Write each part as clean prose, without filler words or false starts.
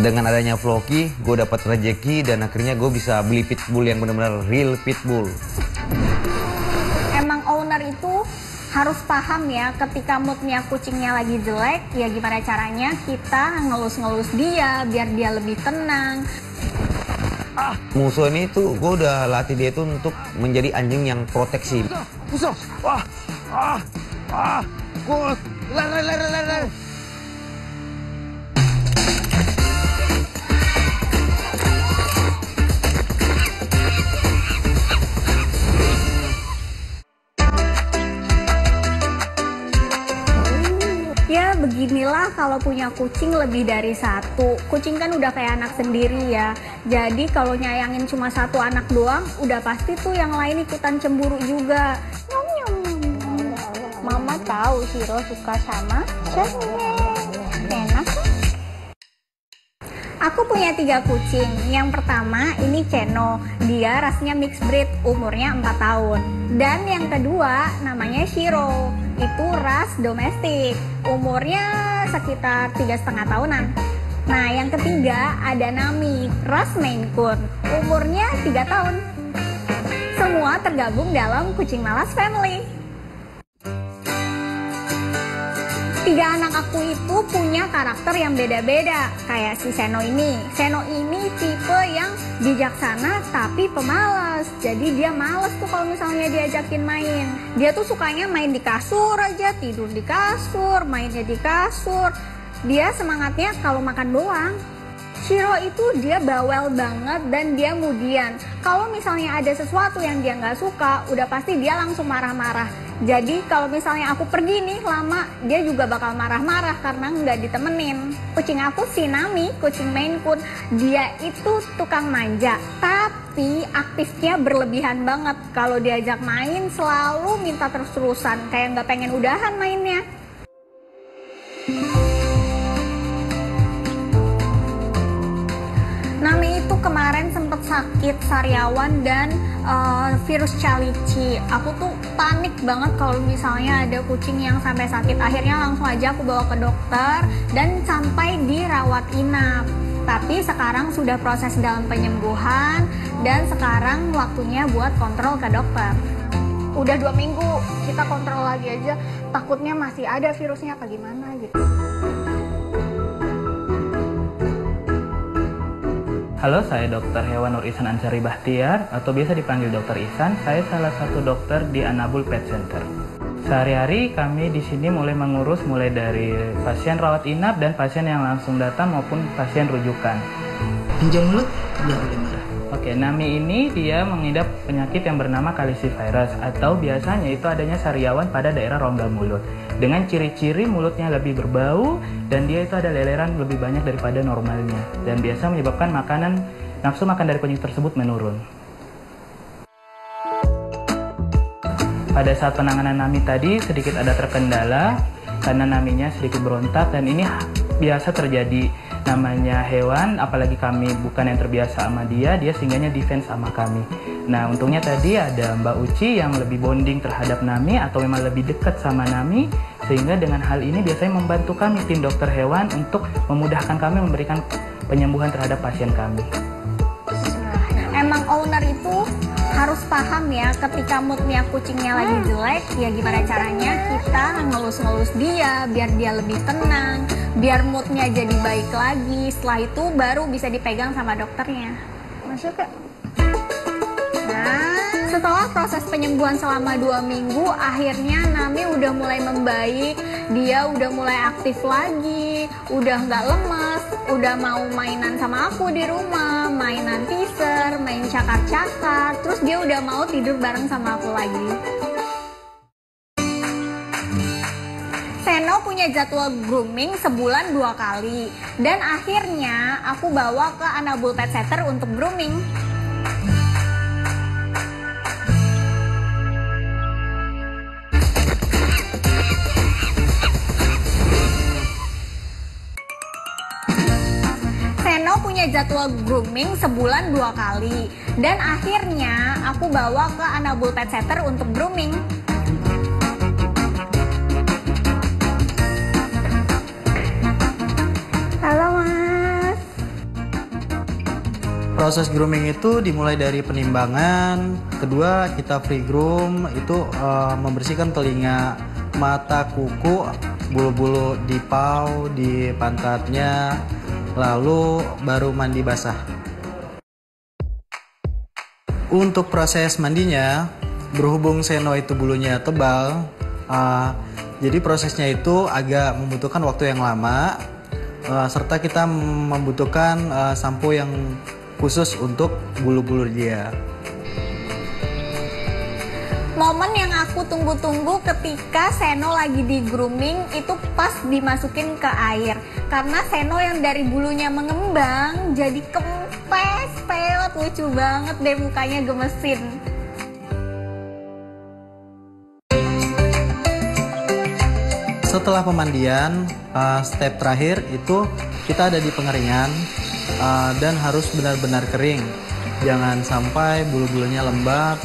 Dengan adanya Floki, gue dapat rezeki dan akhirnya gue bisa beli pitbull yang benar-benar real pitbull. Emang owner itu harus paham ya, ketika moodnya kucingnya lagi jelek, ya gimana caranya kita ngelus-ngelus dia biar dia lebih tenang. Musuh ini tuh gue udah latih dia itu untuk menjadi anjing yang proteksi. Ya beginilah kalau punya kucing lebih dari satu. Kucing kan udah kayak anak sendiri ya. Jadi kalau nyayangin cuma satu anak doang, udah pasti tuh yang lain ikutan cemburu juga. Nyom nyom. Mama tahu Shiro suka sama cengeng. Enak kan? Aku punya 3 kucing. Yang pertama ini Ceno. Dia rasnya mixed breed, umurnya 4 tahun. Dan yang kedua namanya Shiro. Itu ras domestik, umurnya sekitar 3,5 tahunan. Nah yang ketiga ada Nami, ras Maine Coon, umurnya 3 tahun. Semua tergabung dalam Kucing Malas Family. 3 anak aku itu punya karakter yang beda-beda. Kayak si Seno ini. Seno ini tipe yang bijaksana tapi pemalas. Jadi dia males tuh kalau misalnya diajakin main. Dia tuh sukanya main di kasur aja, tidur di kasur, mainnya di kasur. Dia semangatnya kalau makan doang. Shiro itu dia bawel banget dan dia mudian. Kalau misalnya ada sesuatu yang dia nggak suka, udah pasti dia langsung marah-marah. Jadi kalau misalnya aku pergi nih lama, dia juga bakal marah-marah karena nggak ditemenin. Kucing aku si Nami, kucing Maine Coon, dia itu tukang manja. Tapi aktifnya berlebihan banget. Kalau diajak main selalu minta terus-terusan, kayak nggak pengen udahan mainnya. Nami itu kemarin sempet sakit sariawan dan virus calici. Aku tuh panik banget kalau misalnya ada kucing yang sampai sakit. Akhirnya langsung aja aku bawa ke dokter dan sampai dirawat inap. Tapi sekarang sudah proses dalam penyembuhan dan sekarang waktunya buat kontrol ke dokter. Udah 2 minggu kita kontrol lagi aja, takutnya masih ada virusnya apa gimana gitu. Halo, saya Dr. Hewan Nur Ihsan Ansari Bahtiar atau biasa dipanggil Dr. Ihsan. Saya salah satu dokter di Anabul Pet Center. Sehari-hari kami di sini mulai dari pasien rawat inap dan pasien yang langsung datang maupun pasien rujukan. Pinjam mulut nggak boleh marah. Oke, Nami ini dia mengidap penyakit yang bernama calicivirus atau biasanya itu adanya sariawan pada daerah rongga mulut. Dengan ciri-ciri mulutnya lebih berbau dan dia itu ada leleran lebih banyak daripada normalnya dan biasa menyebabkan nafsu makan dari kucing tersebut menurun. Pada saat penanganan Nami tadi sedikit ada terkendala karena Naminya sedikit berontak dan ini biasa terjadi. Namanya hewan, apalagi kami bukan yang terbiasa sama dia sehingganya defense sama kami. Nah untungnya tadi ada Mbak Uci yang lebih bonding terhadap Nami atau memang lebih dekat sama Nami, sehingga dengan hal ini biasanya membantu kami tim dokter hewan untuk memudahkan kami memberikan penyembuhan terhadap pasien kami. Emang owner itu harus paham ya, ketika moodnya kucingnya lagi jelek, ya gimana caranya kita ngelus-ngelus dia biar dia lebih tenang, biar moodnya jadi baik lagi. Setelah itu baru bisa dipegang sama dokternya. Masuk Kak? Nah, setelah proses penyembuhan selama 2 minggu, akhirnya Nami udah mulai membaik. Dia udah mulai aktif lagi, udah nggak lemes, udah mau mainan sama aku di rumah, mainan teaser, main cakar-cakar, terus dia udah mau tidur bareng sama aku lagi. Seno punya jadwal grooming sebulan 2 kali, dan akhirnya aku bawa ke Anabul Pet Center untuk grooming. Seno punya jadwal grooming sebulan 2 kali, dan akhirnya aku bawa ke Anabul Pet Center untuk grooming. Halo Mas. Proses grooming itu dimulai dari penimbangan, kedua kita free groom, itu membersihkan telinga, mata, kuku, bulu-bulu di paw, di pantatnya, lalu baru mandi basah. Untuk proses mandinya, berhubung Seno itu bulunya tebal, jadi prosesnya itu agak membutuhkan waktu yang lama, serta kita membutuhkan sampo yang khusus untuk bulu-bulu dia. Momen yang aku tunggu-tunggu ketika Seno lagi di grooming itu pas dimasukin ke air. Karena Seno yang dari bulunya mengembang jadi kempes, peot, lucu banget deh mukanya, gemesin. Setelah pemandian, step terakhir itu kita ada di pengeringan dan harus benar-benar kering. Jangan sampai bulu-bulunya lembab,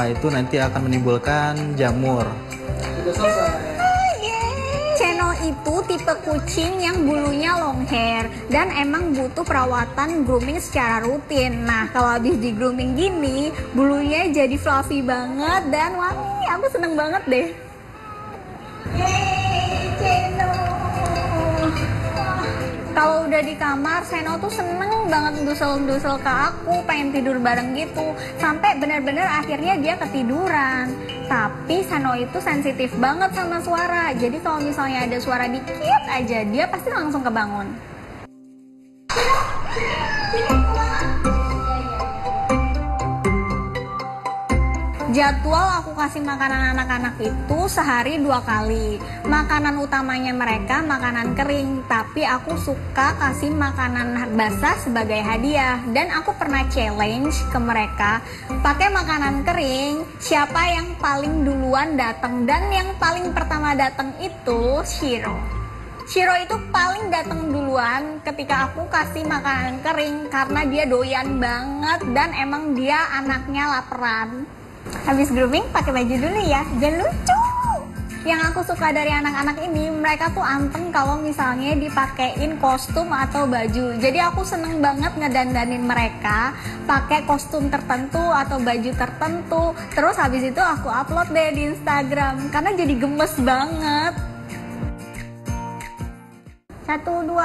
itu nanti akan menimbulkan jamur. Seno itu tipe kucing yang bulunya long hair dan emang butuh perawatan grooming secara rutin. Nah, kalau habis di grooming gini, bulunya jadi fluffy banget dan wangi. Aku seneng banget deh. Yeay, Seno. Kalau udah di kamar, Seno tuh seneng banget ndusel-ndusel ke aku, pengen tidur bareng gitu. Sampai bener-bener akhirnya dia ketiduran. Tapi Seno itu sensitif banget sama suara. Jadi kalau misalnya ada suara dikit aja, dia pasti langsung kebangun. Jadwal aku kasih makanan anak-anak itu sehari 2 kali. Makanan utamanya mereka makanan kering, tapi aku suka kasih makanan basah sebagai hadiah. Dan aku pernah challenge ke mereka, pakai makanan kering, siapa yang paling duluan datang. Dan yang paling pertama datang itu Shiro. Shiro itu paling datang duluan ketika aku kasih makanan kering karena dia doyan banget dan emang dia anaknya laparan. Habis grooming pakai baju dulu ya, dan lucu. Yang aku suka dari anak-anak ini, mereka tuh anteng kalau misalnya dipakein kostum atau baju. Jadi aku seneng banget ngedandanin mereka pakai kostum tertentu atau baju tertentu. Terus habis itu aku upload deh di Instagram karena jadi gemes banget. 1, 2.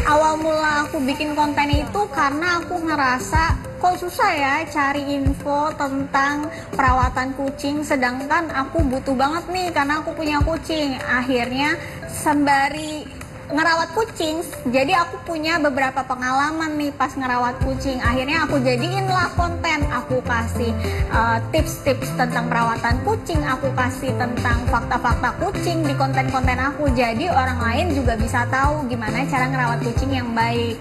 Awal mula aku bikin konten itu karena aku ngerasa kok susah ya cari info tentang perawatan kucing, sedangkan aku butuh banget nih karena aku punya kucing. Akhirnya sembari ngerawat kucing, jadi aku punya beberapa pengalaman nih pas ngerawat kucing. Akhirnya aku jadiin lah konten, aku kasih tips-tips tentang perawatan kucing, aku kasih tentang fakta-fakta kucing di konten-konten aku. Jadi orang lain juga bisa tahu gimana cara ngerawat kucing yang baik.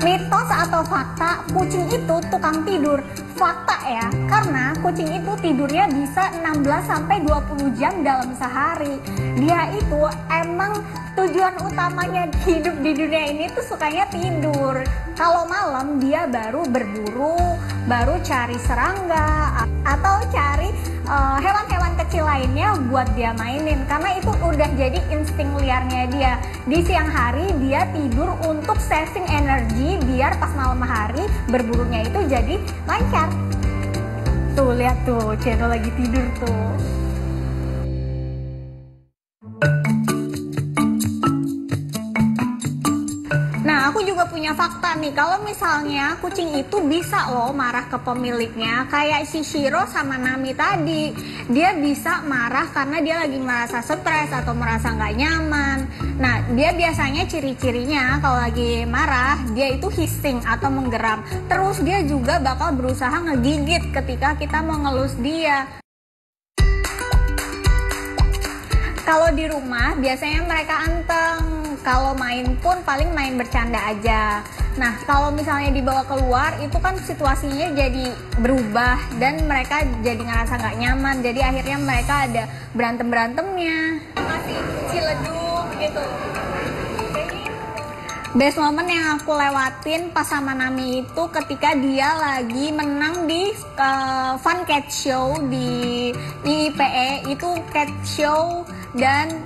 Mitos atau fakta, kucing itu tukang tidur. Fakta ya, karena kucing itu tidurnya bisa 16-20 jam dalam sehari. Dia itu emang tujuan utamanya hidup di dunia ini tuh sukanya tidur. Kalau malam dia baru berburu, baru cari serangga atau cari hewan-hewan kecil lainnya buat dia mainin, karena itu udah jadi insting liarnya dia. Di siang hari dia tidur untuk saving energi biar pas malam hari berburunya itu jadi lancar. Tuh lihat tuh, Ceno lagi tidur tuh. Nah, aku juga punya fakta nih, kalau misalnya kucing itu bisa loh marah ke pemiliknya, kayak si Shiro sama Nami tadi. Dia bisa marah karena dia lagi merasa stres atau merasa nggak nyaman. Nah, dia biasanya ciri-cirinya kalau lagi marah, dia itu hissing atau menggeram. Terus dia juga bakal berusaha ngegigit ketika kita mau ngelus dia. Kalau di rumah biasanya mereka anteng, kalau main pun paling main bercanda aja. Nah, kalau misalnya dibawa keluar itu kan situasinya jadi berubah dan mereka jadi ngerasa nggak nyaman. Jadi akhirnya mereka ada berantem-berantemnya. Masih ciledug gitu. Best moment yang aku lewatin pas sama Nami itu ketika dia lagi menang di Fun Cat Show di IPE. Itu cat show dan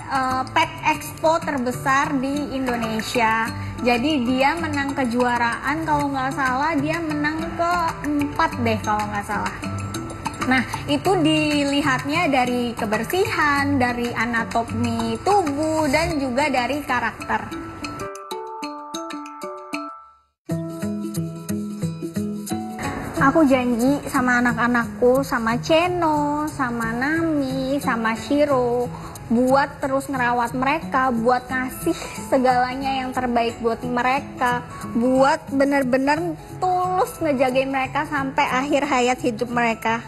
pet expo terbesar di Indonesia. Jadi dia menang kejuaraan, kalau nggak salah dia menang ke-4 deh kalau nggak salah. Nah, itu dilihatnya dari kebersihan, dari anatomi tubuh, dan juga dari karakter. Aku janji sama anak-anakku, sama Cheno, sama Nami, sama Shiro, buat terus ngerawat mereka, buat ngasih segalanya yang terbaik buat mereka, buat bener-bener tulus ngejagain mereka sampai akhir hayat hidup mereka.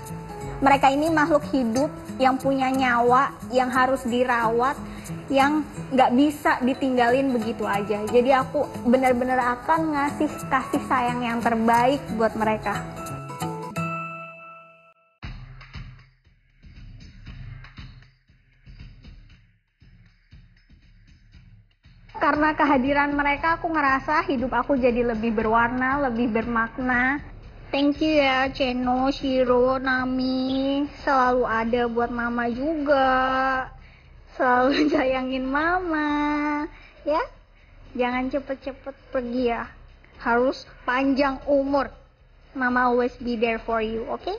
Mereka ini makhluk hidup yang punya nyawa, yang harus dirawat, yang nggak bisa ditinggalin begitu aja. Jadi aku bener-bener akan ngasih kasih sayang yang terbaik buat mereka. Karena kehadiran mereka, aku ngerasa hidup aku jadi lebih berwarna, lebih bermakna. Thank you ya, Cheno, Shiro, Nami. Selalu ada buat mama juga. Selalu sayangin mama. Ya, jangan cepet-cepet pergi ya. Harus panjang umur. Mama always be there for you, oke? Okay?